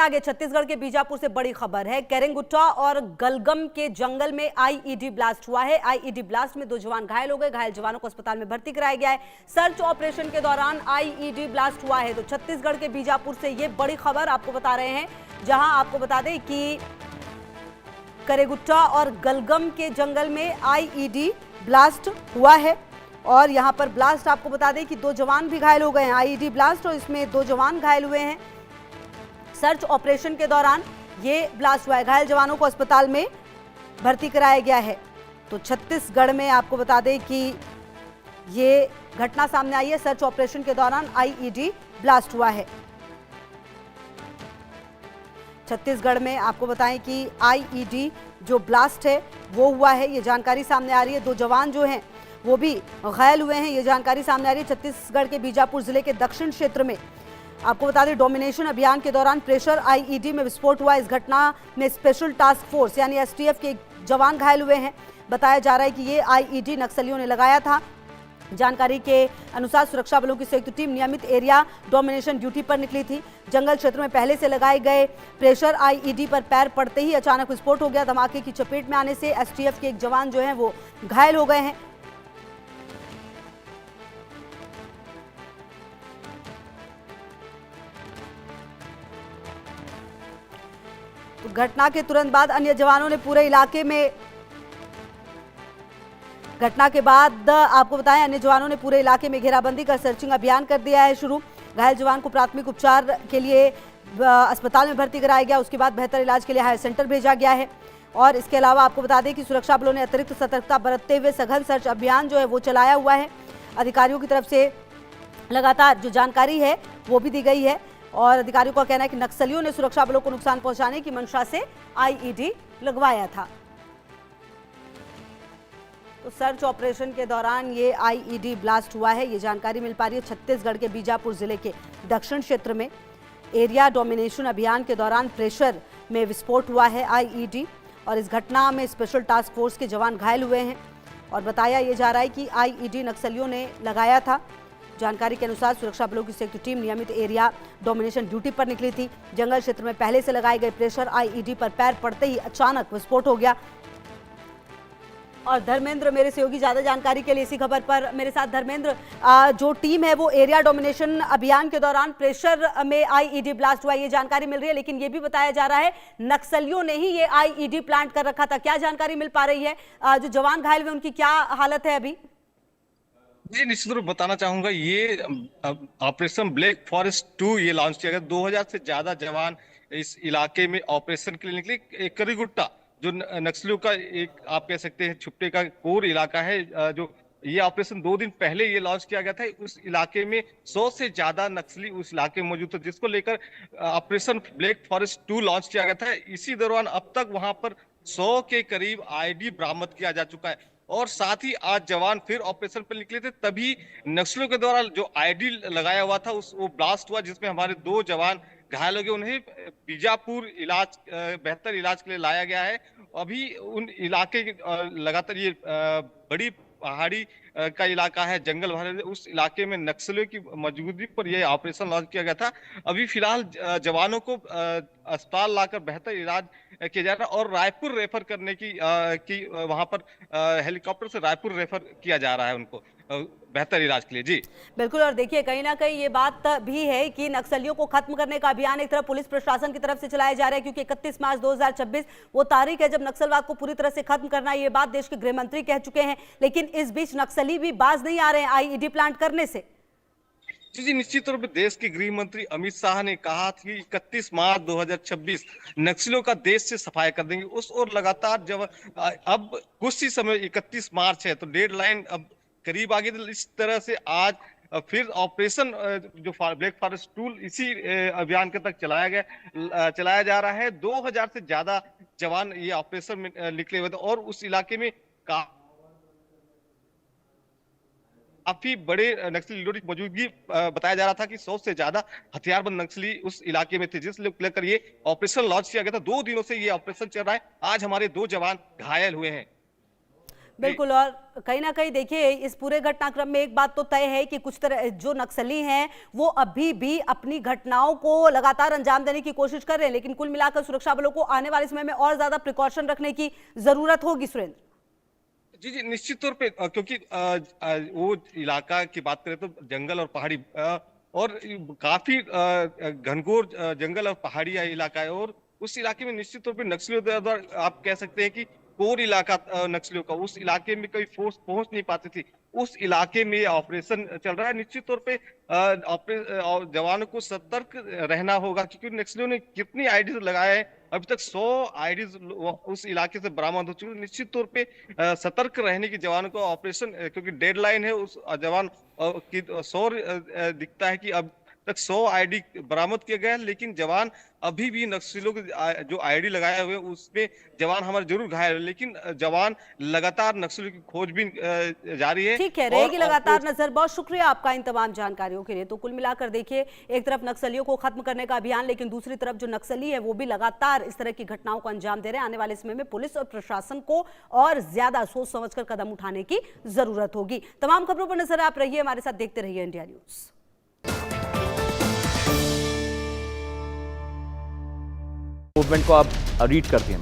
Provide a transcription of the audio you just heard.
आगे छत्तीसगढ़ के बीजापुर से बड़ी खबर है। केरेंगुट्टा और गलगम के जंगल में आईईडी ब्लास्ट हुआ है। आईईडी ब्लास्ट में 2 जवान घायल हो गए। घायल जवानों को अस्पताल में भर्ती कराया गया है। सर्च ऑपरेशन के दौरान आईईडी ब्लास्ट हुआ है। तो छत्तीसगढ़ के बीजापुर से ये बड़ी खबर आपको बता रहे हैं, जहां आपको बता दें कि केरेंगुट्टा और गलगम के जंगल में आईईडी ब्लास्ट हुआ है। और यहां पर ब्लास्ट आपको बता दें कि 2 जवान भी घायल हो गए हैं। आईईडी ब्लास्ट और इसमें 2 जवान घायल हुए हैं। सर्च ऑपरेशन के दौरान ये ब्लास्ट हुआ है। घायल जवानों को अस्पताल में भर्ती कराया गया है। तो छत्तीसगढ़ में आपको बता दें कि ये घटना सामने आई है। सर्च ऑपरेशन के दौरान आईईडी ब्लास्ट हुआ है। छत्तीसगढ़ में आपको बताएं कि आईईडी जो ब्लास्ट है वो हुआ है, ये जानकारी सामने आ रही है। 2 जवान जो हैं वो भी घायल हुए हैं, ये जानकारी सामने आ रही है। छत्तीसगढ़ के बीजापुर जिले के दक्षिण क्षेत्र में आपको बता दें, डोमिनेशन अभियान के दौरान प्रेशर आईईडी में विस्फोट हुआ। इस घटना में स्पेशल टास्क फोर्स यानी एसटीएफ के जवान घायल हुए हैं। बताया जा रहा है कि ये आईईडी नक्सलियों ने लगाया था। जानकारी के अनुसार सुरक्षा बलों की संयुक्त टीम नियमित एरिया डोमिनेशन ड्यूटी पर निकली थी। जंगल क्षेत्र में पहले से लगाए गए प्रेशर आईईडी पर पैर पड़ते ही अचानक विस्फोट हो गया। धमाके की चपेट में आने से एसटीएफ के एक जवान जो है वो घायल हो गए हैं। तो घटना के तुरंत बाद अन्य जवानों ने पूरे इलाके में घटना के बाद आपको बताएं, अन्य जवानों ने पूरे इलाके में घेराबंदी कर सर्चिंग अभियान कर दिया है शुरू। घायल जवान को प्राथमिक उपचार के लिए अस्पताल में भर्ती कराया गया। उसके बाद बेहतर इलाज के लिए हायर सेंटर भेजा गया है। और इसके अलावा आपको बता दें कि सुरक्षा बलों ने अतिरिक्त सतर्कता बरतते हुए सघन सर्च अभियान जो है वो चलाया हुआ है। अधिकारियों की तरफ से लगातार जो जानकारी है वो भी दी गई है। और अधिकारियों का कहना है कि नक्सलियों ने सुरक्षा बलों को नुकसान पहुंचाने की मंशा से आईईडी लगवाया था। तो सर्च ऑपरेशन के दौरान ये आईईडी ब्लास्ट हुआ है, ये जानकारी मिल पा रही है। छत्तीसगढ़ के बीजापुर जिले के दक्षिण क्षेत्र में एरिया डोमिनेशन अभियान के दौरान प्रेशर में विस्फोट हुआ है आईईडी। और इस घटना में स्पेशल टास्क फोर्स के जवान घायल हुए हैं। और बताया ये जा रहा है कि आईईडी नक्सलियों ने लगाया था। जानकारी के अनुसार सुरक्षा बलों की संयुक्त टीम नियमित एरिया डोमिनेशन ड्यूटी पर निकली थी। जंगल क्षेत्र में पहले से लगाए गए प्रेशर आईईडी पर पैर पड़ते ही अचानक विस्फोट हो गया। और धर्मेंद्र मेरे सहयोगी ज्यादा जानकारी के लिए इसी खबर पर मेरे साथ। धर्मेंद्र, जो टीम है वो एरिया डोमिनेशन अभियान के दौरान प्रेशर में आईईडी ब्लास्ट हुआ, ये जानकारी मिल रही है। लेकिन ये भी बताया जा रहा है नक्सलियों ने ही ये आईईडी प्लांट कर रखा था। क्या जानकारी मिल पा रही है? जो जवान घायल हुए उनकी क्या हालत है अभी? जी, निश्चित रूप बताना चाहूंगा, ये ऑपरेशन ब्लैक फॉरेस्ट 2 ये लॉन्च किया गया। 2000 से ज्यादा जवान इस इलाके में ऑपरेशन के लिए निकले। करीगुट्टा जो नक्सलियों का एक आप कह सकते हैं छुपने का कोर इलाका है, जो ये ऑपरेशन 2 दिन पहले ये लॉन्च किया गया था। उस इलाके में 100 से ज्यादा नक्सली उस इलाके में मौजूद थे, जिसको लेकर ऑपरेशन ब्लैक फॉरेस्ट 2 लॉन्च किया गया था। इसी दौरान अब तक वहां पर 100 के करीब आईडी बरामद किया जा चुका है। और साथ ही आज जवान फिर ऑपरेशन पर निकले थे, तभी नक्सलियों के द्वारा जो आईडी लगाया हुआ था वो ब्लास्ट हुआ, जिसमें हमारे 2 जवान घायल हो गए। उन्हें बीजापुर बेहतर इलाज के लिए लाया गया है। अभी उन इलाके लगातार ये बड़ी पहाड़ी का इलाका है, जंगल भरे, उस इलाके में नक्सलियों की मौजूदगी पर यह ऑपरेशन लॉन्च किया गया था। अभी फिलहाल जवानों को अस्पताल लाकर बेहतर इलाज किया जा रहा है। और रायपुर रेफर करने की वहां पर हेलीकॉप्टर से रायपुर रेफर किया जा रहा है उनको बेहतर इलाज के लिए। जी बिल्कुल। और देखिए, कहीं ना कहीं ये बात भी है कि नक्सलियों को खत्म करने का अभियान एक तरफ पुलिस प्रशासन की तरफ से चलाया जा रहा है, क्योंकि 31 मार्च 2026 वो तारीख है जब नक्सलवाद को पूरी तरह से खत्म करना है। ये बात देश के गृह मंत्री कह चुके हैं। लेकिन इस बीच नक्सली भी बाज नहीं आ रहे हैं आईईडी प्लांट करने से। जी, निश्चित तौर पर देश के गृह मंत्री अमित शाह ने कहा कि 31 मार्च 2026 नक्सलियों का देश से सफाई कर देंगे। उस और लगातार जब अब कुछ ही समय 31 मार्च है तो डेडलाइन अब करीब आ गई। तो इस तरह से आज फिर ऑपरेशन जो ब्लैक फॉरेस्ट टूल इसी अभियान के तक चलाया जा रहा है। 2000 से ज्यादा जवान ये ऑपरेशन में निकले हुए थे। और उस इलाके में काफी बड़े नक्सली की मौजूदगी बताया जा रहा था कि 100 से ज्यादा हथियारबंद नक्सली उस इलाके में थे, जिस लेकर ये ऑपरेशन लॉन्च किया गया था। 2 दिनों से ये ऑपरेशन चल रहा है। आज हमारे 2 जवान घायल हुए हैं। बिल्कुल। और कहीं ना कहीं देखिए इस पूरे घटनाक्रम में एक बात तो तय है कि कुछ तरह जो नक्सली हैं वो अभी भी अपनी घटनाओं को लगातार अंजाम देने की कोशिश कर रहे हैं, लेकिन कुल मिलाकर सुरक्षा बलों को आने वाले समय में और ज्यादा प्रिकॉशन रखने की जरूरत होगी सुरेंद्र। जी जी, निश्चित तौर पे क्योंकि वो इलाका की बात करें तो जंगल और पहाड़ी और काफी घनघोर जंगल और पहाड़ी इलाका है, और उस इलाके में निश्चित तौर पे नक्सलियों द्वारा आप कह सकते हैं कि कोर इलाका नक्सलियों का, उस इलाके में कोई फोर्स पहुंच नहीं पाती थी। उस इलाके में ऑपरेशन चल रहा है। निश्चित तौर पे जवानों को सतर्क रहना होगा, क्योंकि नक्सलियों ने कितनी आईडीज लगाए हैं, अभी तक 100 आईडीज उस इलाके से बरामद हो चुकी है। निश्चित तौर पे सतर्क रहने की जवानों को ऑपरेशन, क्योंकि डेडलाइन है उस जवान की 100 दिखता है कि अब तक 100 आईडी बरामद किए गए हैं, लेकिन जवान अभी भी नक्सलियों के जो आईडी लगाए हुए हैं उसमें जवान हमारे जरूर घायल है, लेकिन जवान लगातार नक्सलियों की खोजबीन जारी है। ठीक है, रहेगी लगातार नजर। बहुत शुक्रिया आपका इन तमाम जानकारियों के लिए। तो कुल मिलाकर देखिए एक तरफ नक्सलियों को खत्म करने का अभियान, लेकिन दूसरी तरफ जो नक्सली है वो भी लगातार इस तरह की घटनाओं को अंजाम दे रहे हैं। आने वाले समय में पुलिस और प्रशासन को और ज्यादा सोच समझकर कदम उठाने की जरूरत होगी। तमाम खबरों पर नजर आप रहिए हमारे साथ, देखते रहिए इंडिया न्यूज। मूवमेंट को आप रीड करती हैं।